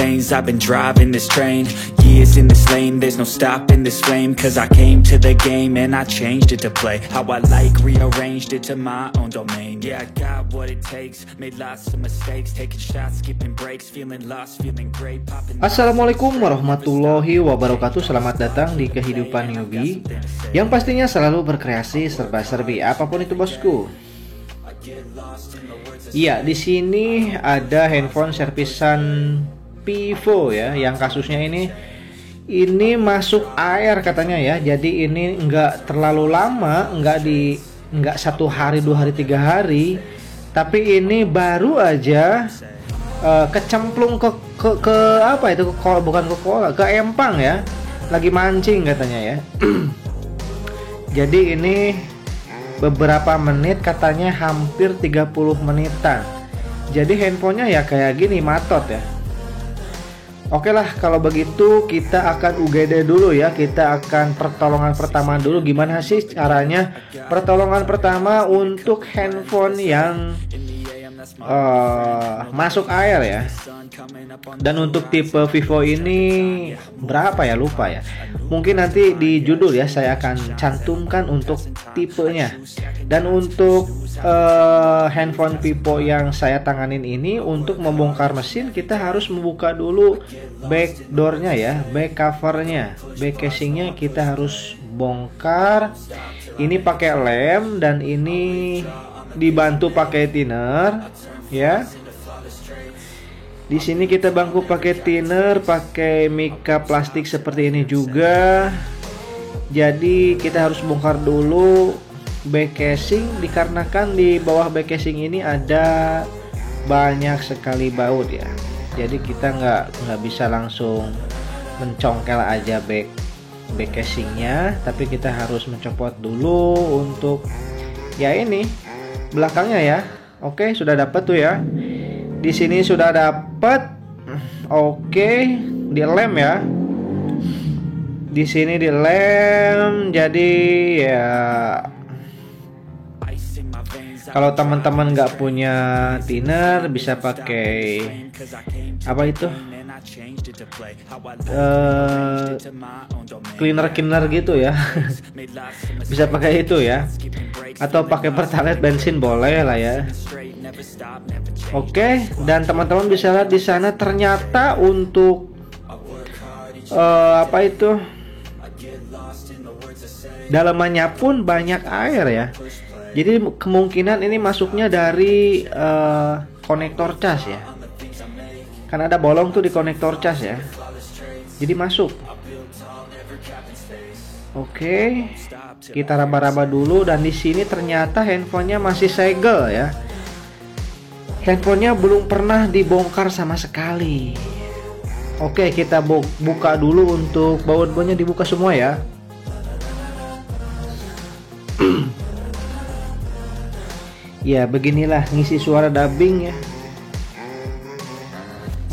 veins, I've been driving this train. Years in this lane, there's no stopping this flame. Cause I came to the game and I changed it to play how I like, rearranged it to my own domain. Yeah, I got what it takes, made lots of mistakes, taking shots, skipping breaks, feeling lost, feeling great, popping. Assalamualaikum warahmatullahi wabarakatuh. Selamat datang di Kehidupan Newbie, yang pastinya selalu berkreasi serba-serbi apapun itu bosku. Iya, di sini ada handphone servisan Vivo ya, yang kasusnya ini masuk air katanya ya. Jadi ini nggak terlalu lama, nggak 1 hari, 2 hari, 3 hari, tapi ini baru aja kecemplung ke apa itu, bukan ke kolam, ke empang ya, lagi mancing katanya ya. Jadi ini beberapa menit, katanya hampir 30 menitan. Jadi handphonenya ya kayak gini, matot ya. Oke lah, kalau begitu kita akan UGD dulu ya. Kita akan pertolongan pertama dulu. Gimana sih caranya pertolongan pertama untuk handphone yang masuk air ya. Dan untuk tipe Vivo ini berapa ya, lupa ya. Mungkin nanti di judul ya saya akan cantumkan untuk tipenya. Dan untuk handphone Vivo yang saya tanganin ini, untuk membongkar mesin kita harus membuka dulu back doornya ya, back covernya, back casingnya kita harus bongkar. Ini pakai lem dan ini dibantu pakai thinner ya. Di sini kita bantu pakai thinner, pakai mika plastik seperti ini juga. Jadi kita harus bongkar dulu back casing, dikarenakan di bawah back casing ini ada banyak sekali baut ya. Jadi kita nggak bisa langsung mencongkel aja back casingnya, tapi kita harus mencopot dulu untuk ya ini belakangnya ya. Oke, sudah dapat tuh ya. Di sini sudah dapat. Oke, dilem ya. Di sini dilem. Jadi ya, kalau teman-teman nggak punya thinner bisa pakai apa itu, cleaner gitu ya. Bisa pakai itu ya, atau pakai pertalite bensin boleh lah ya. Oke, dan teman-teman bisa lihat di sana ternyata untuk apa itu, dalamannya pun banyak air ya. Jadi kemungkinan ini masuknya dari konektor cas ya. Kan ada bolong tuh di konektor cas ya. Jadi masuk. Oke, kita raba-raba dulu, dan di sini ternyata handphonenya masih segel ya. Handphonenya belum pernah dibongkar sama sekali. Oke, kita buka dulu. Untuk baut-bautnya dibuka semua ya. Ya, beginilah ngisi suara dubbing ya.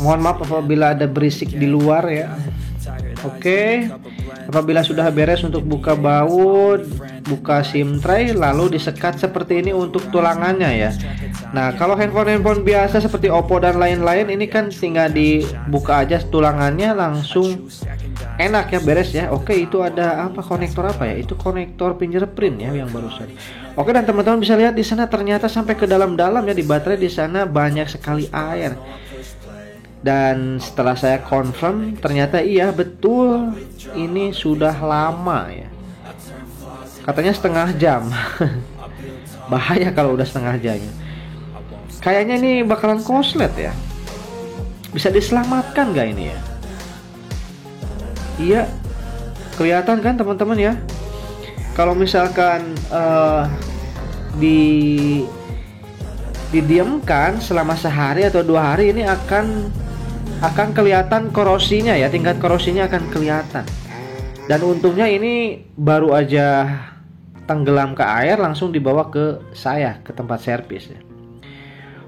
Mohon maaf apabila ada berisik di luar ya. Oke, apabila sudah beres untuk buka baut, buka SIM tray, lalu disekat seperti ini untuk tulangannya ya. Nah, kalau handphone biasa seperti Oppo dan lain-lain, ini kan tinggal dibuka aja tulangannya langsung enak ya, beres ya. Oke, itu ada apa, konektor apa ya? Itu konektor fingerprint ya yang barusan. Oke, dan teman-teman bisa lihat di sana ternyata sampai ke dalam-dalam ya, di baterai di sana banyak sekali air. Dan setelah saya confirm, ternyata iya betul, ini sudah lama ya. Katanya setengah jam. Bahaya kalau udah setengah jam. Kayaknya ini bakalan koslet ya. Bisa diselamatkan gak ini ya? Iya, kelihatan kan teman-teman ya. Kalau misalkan didiamkan selama sehari atau 2 hari, ini akan kelihatan korosinya ya, tingkat korosinya akan kelihatan. Dan untungnya ini baru aja tenggelam ke air, langsung dibawa ke saya, ke tempat servis ya.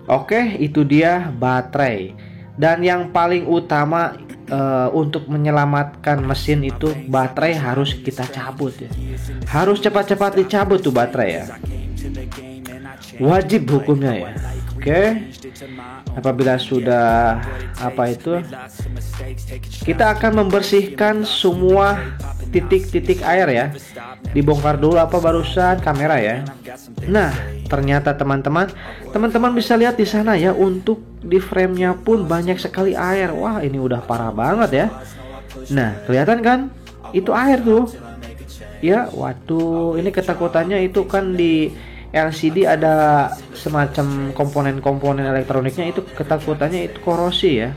Oke, itu dia baterai. Dan yang paling utama untuk menyelamatkan mesin itu, baterai harus kita cabut ya. Harus cepat-cepat dicabut tuh baterai ya. Wajib hukumnya ya. Oke. Apabila sudah kita akan membersihkan semua titik-titik air ya. Dibongkar dulu barusan kamera ya. Nah, ternyata teman-teman bisa lihat di sana ya, untuk di frame-nya pun banyak sekali air. Wah, ini udah parah banget ya. Nah, kelihatan kan? Itu air tuh. Ya, waduh, ini ketakutannya itu kan di LCD ada semacam komponen-komponen elektroniknya, itu ketakutannya itu korosi ya.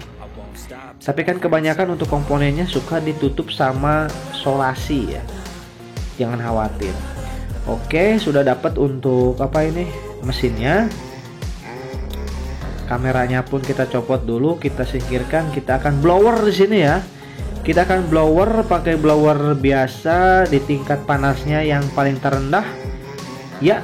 Tapi kan kebanyakan untuk komponennya suka ditutup sama solasi ya. Jangan khawatir. Oke, sudah dapat untuk mesinnya. Kameranya pun kita copot dulu, kita singkirkan. Kita akan blower di sini ya. Kita akan blower pakai blower biasa di tingkat panasnya yang paling terendah. Ya.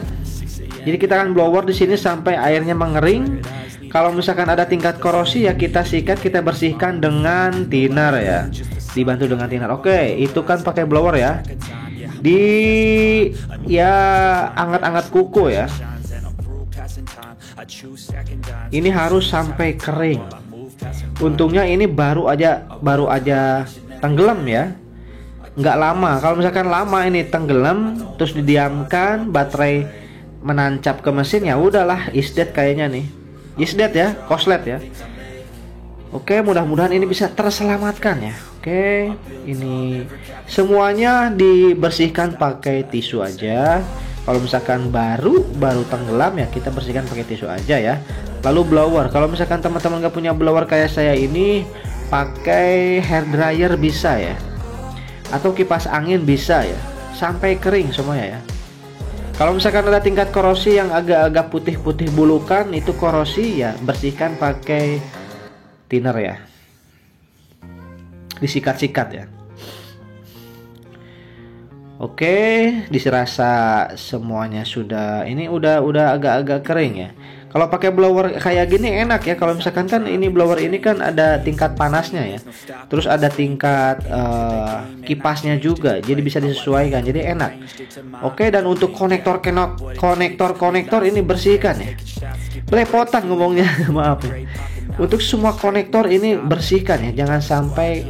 Jadi kita akan blower di sini sampai airnya mengering. Kalau misalkan ada tingkat korosi ya kita sikat, kita bersihkan dengan thinner ya. Dibantu dengan thinner. Oke, itu kan pakai blower ya. Anget-anget kuku ya. Ini harus sampai kering. Untungnya ini baru aja tenggelam ya, nggak lama. Kalau misalkan lama ini tenggelam terus didiamkan, baterai menancap ke mesin, ya udahlah, is dead kayaknya nih, is dead ya, korslet ya. Oke, mudah-mudahan ini bisa terselamatkan ya. Oke, ini semuanya dibersihkan pakai tisu aja. Kalau misalkan baru tenggelam ya kita bersihkan pakai tisu aja ya. Lalu blower, kalau misalkan teman-teman nggak punya blower kayak saya ini, pakai hair dryer bisa ya, atau kipas angin bisa ya, sampai kering semuanya ya. Kalau misalkan ada tingkat korosi yang agak-agak putih-putih bulukan, itu korosi ya, bersihkan pakai thinner ya, disikat-sikat ya. Oke, dirasa semuanya sudah, ini udah agak-agak kering ya. Kalau pakai blower kayak gini enak ya. Kalau misalkan kan ini blower ini kan ada tingkat panasnya ya, terus ada tingkat kipasnya juga, jadi bisa disesuaikan, jadi enak. Oke, dan untuk konektor ini bersihkan ya. Belepotan ngomongnya, maaf ya. Untuk semua konektor ini bersihkan ya, jangan sampai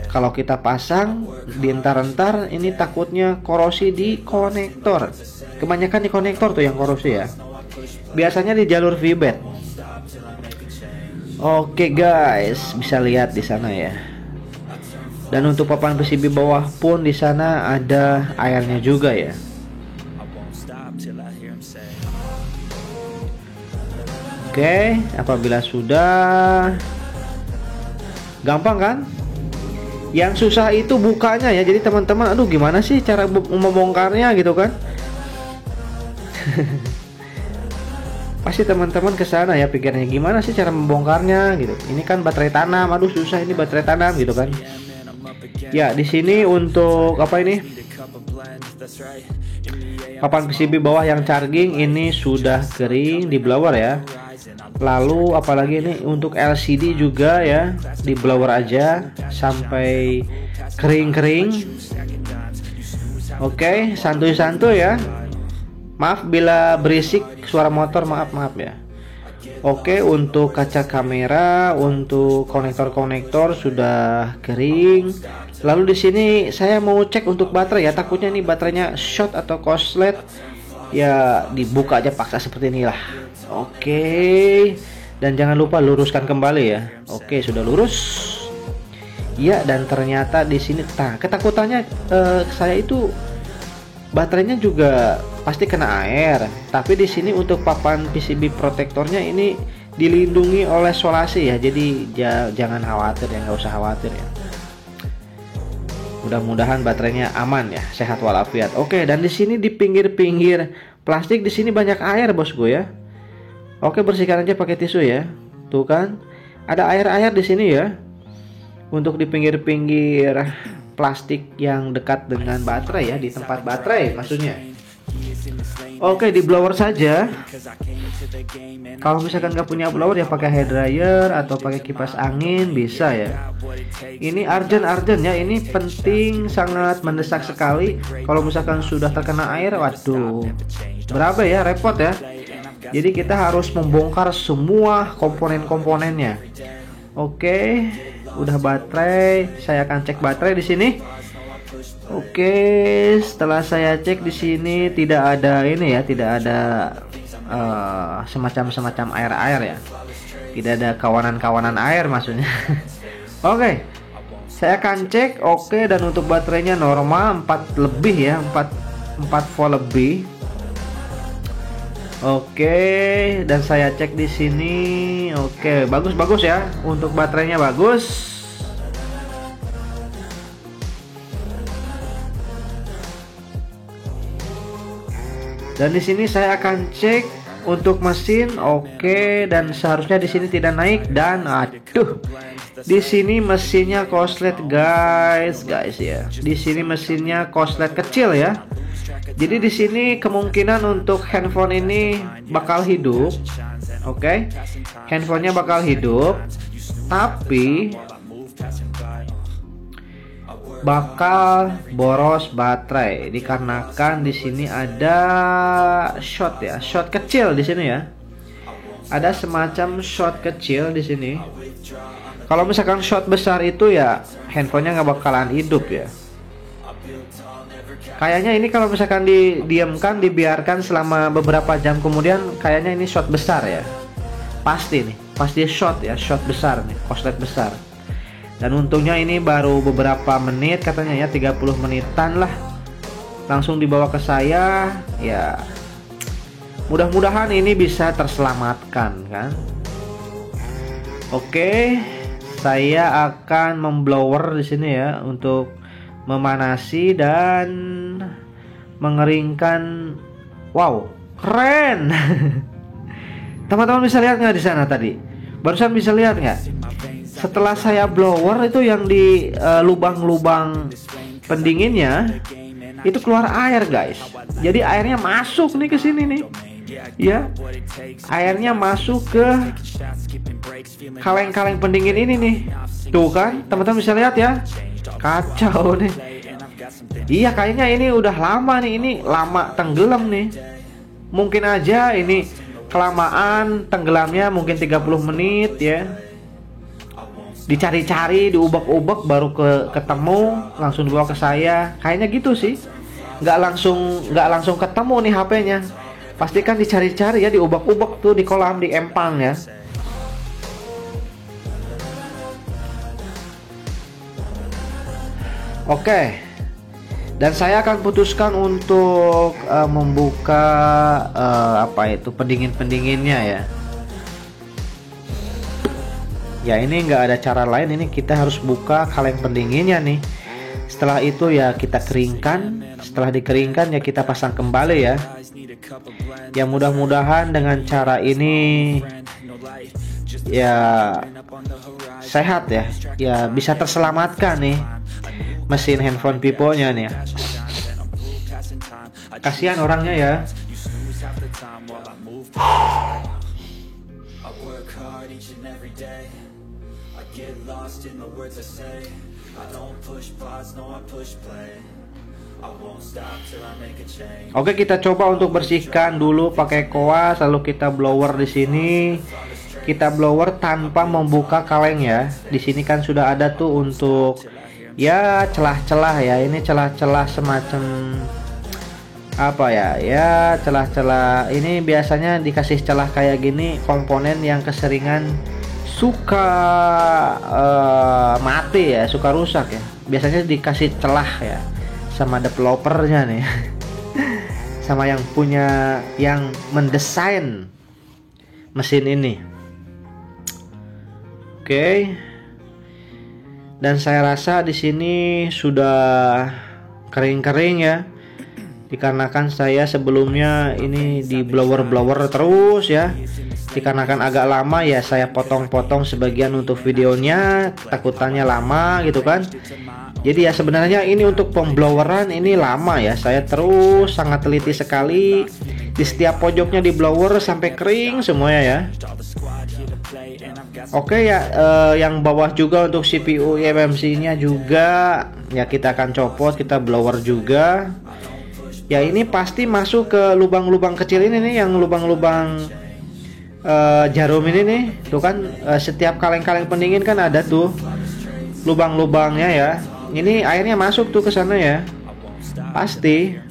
kalau kita pasang dientar-entar, ini takutnya korosi di konektor. Kebanyakan di konektor tuh yang korosi ya. Biasanya di jalur V-bed. Oke guys, bisa lihat di sana ya. Dan untuk papan PCB bawah pun di sana ada airnya juga ya. Oke, apabila sudah, gampang kan? Yang susah itu bukanya ya. Jadi teman-teman, aduh gimana sih cara membongkarnya gitu kan? Pasti teman-teman ke sana ya pikirnya, gimana sih cara membongkarnya gitu. Ini kan baterai tanam, aduh susah ini baterai tanam gitu kan. Ya, di sini untuk papan PCB bawah yang charging ini sudah kering di blower ya. Lalu apalagi ini untuk LCD juga ya, di blower aja sampai kering-kering. Oke, santuy-santuy ya. Maaf bila berisik suara motor, maaf ya. Oke, untuk kaca kamera, untuk konektor sudah kering. Lalu di sini saya mau cek untuk baterai ya, takutnya nih baterainya short atau korslet. Ya dibuka aja paksa seperti inilah. Oke. Dan jangan lupa luruskan kembali ya. Oke, sudah lurus. Ya, dan ternyata di sini ketakutannya saya itu baterainya juga pasti kena air, tapi di sini untuk papan PCB protektornya ini dilindungi oleh solasi ya, jadi jangan khawatir ya, nggak usah khawatir ya. Mudah-mudahan baterainya aman ya, sehat walafiat. Oke, dan di sini di pinggir-pinggir plastik di sini banyak air bosku ya. Oke, bersihkan aja pakai tisu ya. Tuh kan, ada air-air di sini ya. Untuk di pinggir-pinggir plastik yang dekat dengan baterai ya, di tempat baterai maksudnya. Oke, di blower saja. Kalau misalkan nggak punya blower ya pakai hair dryer atau pakai kipas angin bisa ya. Ini urgent ya, ini penting, sangat mendesak sekali. Kalau misalkan sudah terkena air, waduh, berapa ya, repot ya. Jadi kita harus membongkar semua komponen-komponennya. Oke, udah baterai. Saya akan cek baterai di sini. Oke, setelah saya cek di sini tidak ada ini ya, tidak ada semacam air-air ya. Tidak ada kawanan-kawanan air maksudnya. Oke. Saya akan cek. Oke, dan untuk baterainya normal 4 lebih ya, 4 volt lebih. Oke, dan saya cek di sini. Oke, bagus ya. Untuk baterainya bagus. Dan di sini saya akan cek untuk mesin. Oke, dan seharusnya di sini tidak naik, dan aduh. Di sini mesinnya korslet guys ya. Di sini mesinnya korslet kecil ya. Jadi di sini kemungkinan untuk handphone ini bakal hidup. Oke. Handphonenya bakal hidup, tapi bakal boros baterai dikarenakan di sini ada shot ya, shot kecil di sini ya. Ada semacam shot kecil di sini. Kalau misalkan shot besar itu ya handphonenya nggak bakalan hidup ya. Kayaknya ini kalau misalkan didiamkan, dibiarkan selama beberapa jam kemudian, kayaknya ini shot besar ya. Pasti nih, pasti shot ya, shot besar nih, korslet besar. Dan untungnya ini baru beberapa menit katanya ya, 30 menitan lah. Langsung dibawa ke saya ya. Mudah-mudahan ini bisa terselamatkan kan. Oke. Saya akan memblower di sini ya untuk memanasi dan mengeringkan. Wow, keren. Teman-teman bisa lihat nggak di sana tadi? Barusan bisa lihat nggak? Setelah saya blower itu yang di lubang-lubang pendinginnya itu keluar air guys. Jadi airnya masuk nih ke sini nih. Ya, airnya masuk ke kaleng-kaleng pendingin ini nih. Tuh kan, teman-teman bisa lihat ya. Kacau nih. Iya, kayaknya ini udah lama nih, ini lama tenggelam nih. Mungkin aja ini kelamaan tenggelamnya, mungkin 30 menit ya. Dicari-cari, diubek-ubek baru ketemu, langsung dibawa ke saya. Kayaknya gitu sih. Nggak langsung ketemu nih HP-nya. Pastikan dicari-cari ya, diubek-ubek tuh di kolam, di empang ya. Oke. Dan saya akan putuskan untuk membuka pendingin-pendinginnya ya. Ya ini nggak ada cara lain, ini kita harus buka kaleng pendinginnya nih. Setelah itu ya kita keringkan. Setelah dikeringkan ya kita pasang kembali ya. Ya mudah-mudahan dengan cara ini ya sehat ya. Ya bisa terselamatkan nih mesin handphone Vivo-nya nih. Kasihan orangnya ya. Oke, kita coba untuk bersihkan dulu pakai koas, lalu kita blower di sini. Kita blower tanpa membuka kaleng ya. Di sini kan sudah ada tuh untuk ya celah-celah ya. Ini celah-celah semacam apa ya? Ya celah-celah. Ini biasanya dikasih celah kayak gini komponen yang keseringan suka mati ya, suka rusak ya. Biasanya dikasih celah ya sama developernya nih. Sama yang punya, yang mendesain mesin ini. Oke. Dan saya rasa di sini sudah kering-kering ya. Dikarenakan saya sebelumnya ini di blower terus ya. Dikarenakan agak lama ya, saya potong-potong sebagian untuk videonya, takutannya lama gitu kan. Jadi ya sebenarnya ini untuk pembloweran ini lama ya. Saya terus sangat teliti sekali. Di setiap pojoknya di blower sampai kering semuanya ya. Oke ya, yang bawah juga untuk CPU eMMC nya juga ya kita akan copot, kita blower juga. Ya ini pasti masuk ke lubang-lubang kecil ini nih, yang lubang-lubang jarum ini nih. Tuh kan setiap kaleng-kaleng pendingin kan ada tuh lubang-lubangnya ya. Ini airnya masuk tuh ke sana ya. Pasti.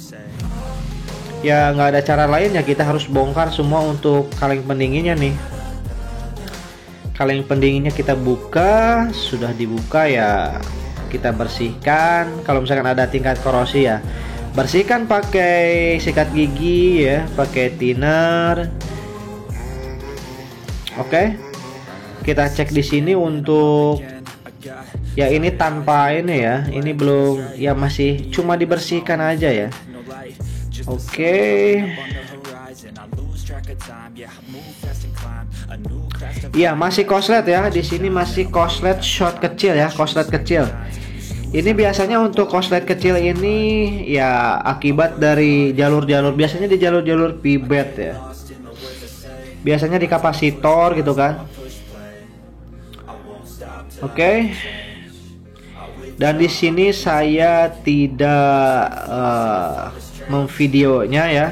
Ya nggak ada cara lain ya, kita harus bongkar semua untuk kaleng pendinginnya nih. Kaleng pendinginnya kita buka, sudah dibuka ya kita bersihkan. Kalau misalkan ada tingkat korosi ya, bersihkan pakai sikat gigi ya, pakai thinner. Oke. Kita cek di sini untuk ya ini tanpa ini ya. Ini belum ya, masih cuma dibersihkan aja ya. Oke. Iya, masih koslet ya. Di sini masih koslet shot kecil ya, koslet kecil. Ini biasanya untuk koslet kecil ini ya akibat dari jalur-jalur, biasanya di jalur-jalur pibet ya. Biasanya di kapasitor gitu kan. Oke. Dan di sini saya tidak memvideonya ya.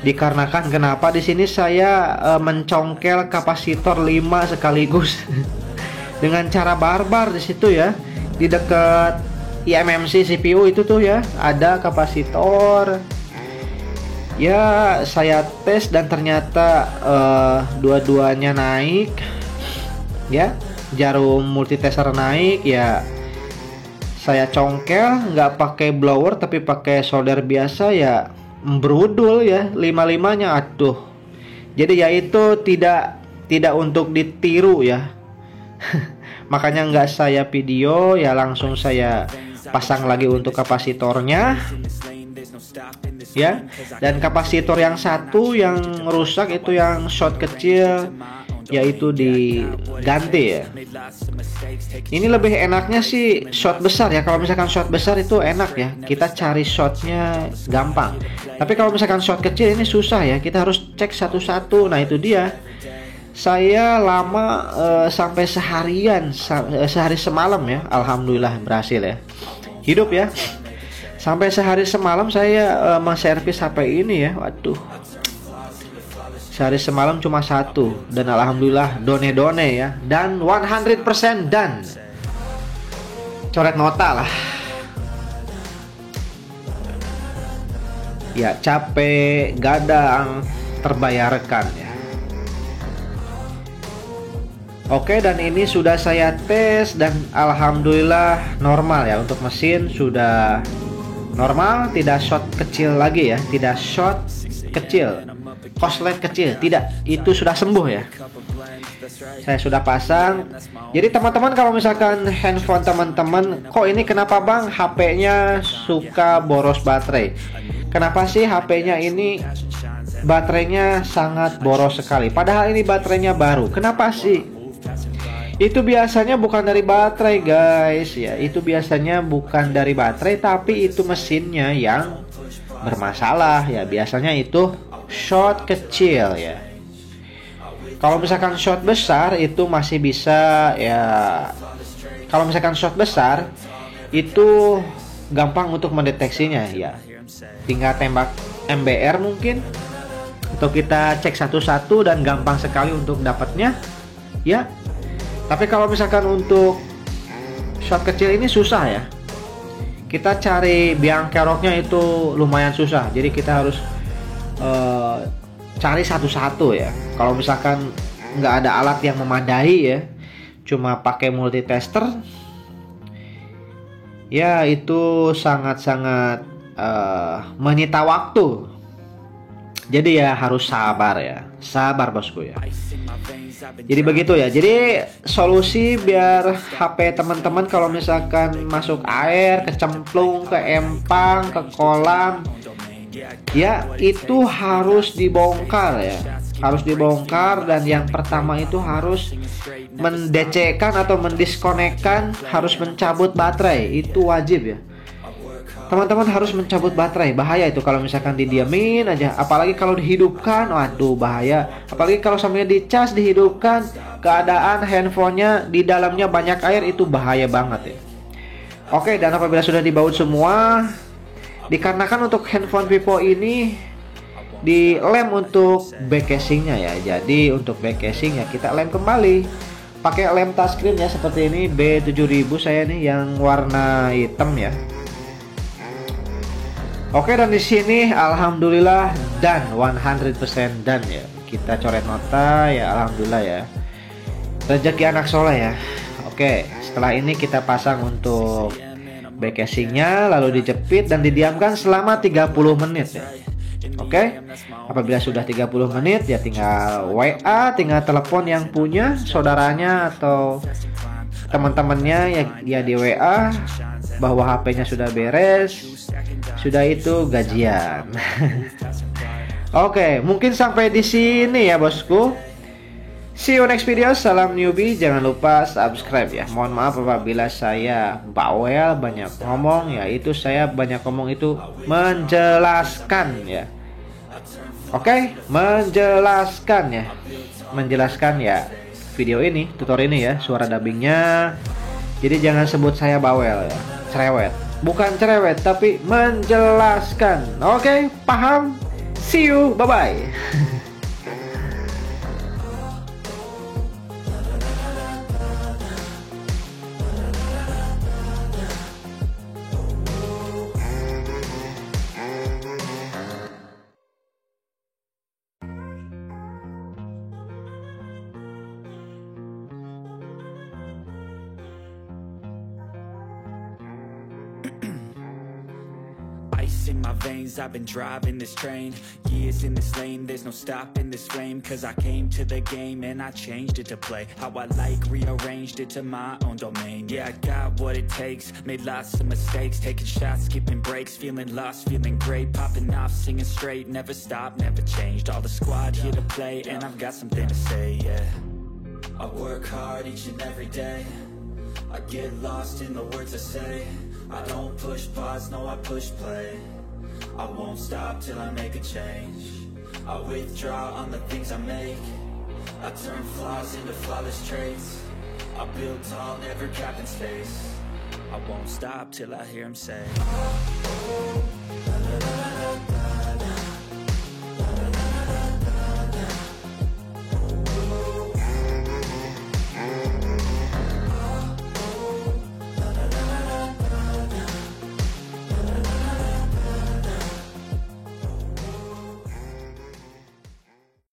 Dikarenakan kenapa di sini saya mencongkel kapasitor 5 sekaligus dengan cara barbar di situ ya. Di dekat eMMC CPU itu tuh ya, ada kapasitor. Ya, saya tes dan ternyata dua-duanya naik. Ya, jarum multitester naik ya. Saya congkel, nggak pakai blower tapi pakai solder biasa ya, berudul ya 5-5-nya. Aduh. Jadi ya itu tidak untuk ditiru ya. Makanya nggak saya video ya, langsung saya pasang lagi untuk kapasitornya ya. Dan kapasitor yang satu yang rusak itu yang short kecil, yaitu diganti ya. Ini lebih enaknya sih shot besar ya. Kalau misalkan shot besar itu enak ya, kita cari shotnya gampang. Tapi kalau misalkan shot kecil ini susah ya, kita harus cek satu-satu. Nah itu dia, saya lama sampai seharian, sehari semalam ya. Alhamdulillah berhasil ya, hidup ya. Sampai sehari semalam saya menservis HP ini ya. Waduh, sehari semalam cuma satu, dan alhamdulillah done ya, dan 100% dan coret nota lah ya. Capek gadang terbayarkan ya. Oke, dan ini sudah saya tes dan alhamdulillah normal ya. Untuk mesin sudah normal, tidak short kecil lagi ya, tidak short kecil, koslet kecil, tidak, itu sudah sembuh ya. Saya sudah pasang. Jadi teman-teman, kalau misalkan handphone teman-teman, kok ini kenapa bang HP-nya suka boros baterai? Kenapa sih HP-nya ini baterainya sangat boros sekali? Padahal ini baterainya baru. Kenapa sih? Itu biasanya bukan dari baterai guys ya. Itu biasanya bukan dari baterai, tapi itu mesinnya yang bermasalah ya. Biasanya itu short kecil ya. Kalau misalkan short besar itu masih bisa ya. Kalau misalkan short besar itu gampang untuk mendeteksinya ya. Tinggal tembak MBR mungkin, atau kita cek satu-satu dan gampang sekali untuk dapatnya ya. Tapi kalau misalkan untuk short kecil ini susah ya. Kita cari biang keroknya itu lumayan susah. Jadi kita harus cari satu-satu ya. Kalau misalkan nggak ada alat yang memadai ya, cuma pakai multitester ya, itu sangat-sangat menyita waktu. Jadi ya harus sabar ya, sabar bosku ya. Jadi begitu ya. Jadi solusi biar HP teman-teman kalau misalkan masuk air, kecemplung, ke empang, ke kolam ya, itu harus dibongkar ya. Harus dibongkar, dan yang pertama itu harus mendecekkan atau mendiskonekkan, harus mencabut baterai. Itu wajib ya. Teman-teman harus mencabut baterai. Bahaya itu kalau misalkan didiamin aja. Apalagi kalau dihidupkan, waduh bahaya. Apalagi kalau sampai dicas, dihidupkan, keadaan handphonenya di dalamnya banyak air, itu bahaya banget ya. Oke, dan apabila sudah dibaut semua, Dikarenakan untuk handphone Vivo ini di lem untuk back casingnya ya. Jadi untuk back casing ya kita lem kembali pakai lem touchscreen ya, seperti ini B7000 saya nih yang warna hitam ya. Oke, dan di sini alhamdulillah done, 100% done ya. Kita coret nota ya, alhamdulillah ya. Rezeki anak soleh ya. Oke, setelah ini kita pasang untuk back casingnya, lalu dijepit dan didiamkan selama 30 menit ya. Oke, apabila sudah 30 menit ya tinggal WA, tinggal telepon yang punya saudaranya atau teman-temannya ya di WA bahwa HP-nya sudah beres. Sudah itu gajian. Oke, mungkin sampai di sini ya bosku. See you next video. Salam newbie. Jangan lupa subscribe ya. Mohon maaf apabila saya bawel banyak ngomong ya. Itu saya banyak ngomong itu menjelaskan ya. Oke, menjelaskan ya. Menjelaskan ya video ini, tutorial ini ya, suara dubbingnya. Jadi jangan sebut saya bawel ya, cerewet. Bukan cerewet tapi menjelaskan. Oke, paham? See you, bye-bye. Ice in my veins, I've been driving this train. Years in this lane, there's no stopping this flame. Cause I came to the game and I changed it to play how I like, rearranged it to my own domain. Yeah, I got what it takes, made lots of mistakes, taking shots, skipping breaks, feeling lost, feeling great, popping off, singing straight, never stopped, never changed. All the squad here to play and I've got something to say, yeah. I work hard each and every day, I get lost in the words I say. I don't push pause, no I push play. I won't stop till I make a change. I withdraw on the things I make. I turn flaws into flawless traits. I build tall, never capped in space. I won't stop till I hear him say, la, la, la, la.